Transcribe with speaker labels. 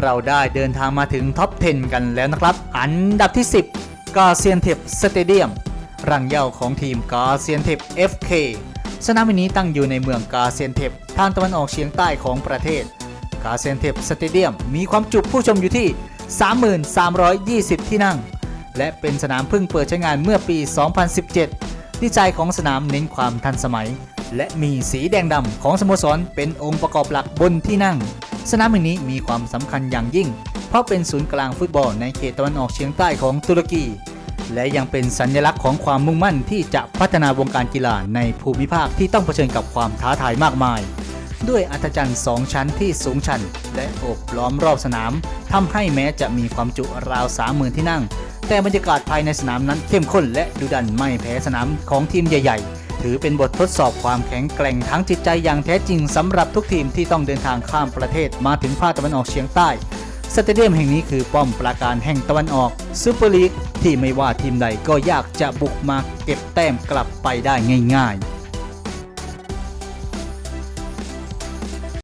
Speaker 1: เราได้เดินทางมาถึงท็อป 10 กันแล้วนะครับอันดับที่ 10 กาเซียนเทปสเตเดียมรังเหย้าของทีมกาเซียนเทป FK สนามนี้ตั้งอยู่ในเมืองกาเซียนเทปทางตะวันออกเฉียงใต้ของประเทศกาเซียนเทปสเตเดียมมีความจุผู้ชมอยู่ที่ 33,20 ที่นั่งและเป็นสนามเพิ่งเปิดใช้งานเมื่อปี 2017 ดีไซน์ของสนามเน้นความทันสมัยและมีสีแดงดำของสโมสรเป็นองค์ประกอบหลักบนที่นั่งสนามแห่งนี้มีความสำคัญอย่างยิ่งเพราะเป็นศูนย์กลางฟุตบอลในเขตตะวันออกเฉียงใต้ของตุรกีและยังเป็นสัญลักษณ์ของความมุ่งมั่นที่จะพัฒนาวงการกีฬาในภูมิภาคที่ต้องเผชิญกับความท้าทายมากมายด้วยอัฐจันทร์2 ชั้นที่สูงชันและโอบล้อมรอบสนามทำให้แม้จะมีความจุราว 30,000 ที่นั่งแต่บรรยากาศภายในสนามนั้นเข้มข้นและดุดันไม่แพ้สนามของทีมใหญ่ๆถือเป็นบททดสอบความแข็งแกร่งทั้งจิตใจอย่างแท้จริงสำหรับทุกทีมที่ต้องเดินทางข้ามประเทศมาถึงภาคตะวันออกเฉียงใต้สเตเดียมแห่งนี้คือป้อมปราการแห่งตะวันออกซูเปอร์ลีกที่ไม่ว่าทีมใดก็อยากจะบุกมาเก็บแต้มกลับไปได้ง่ายๆ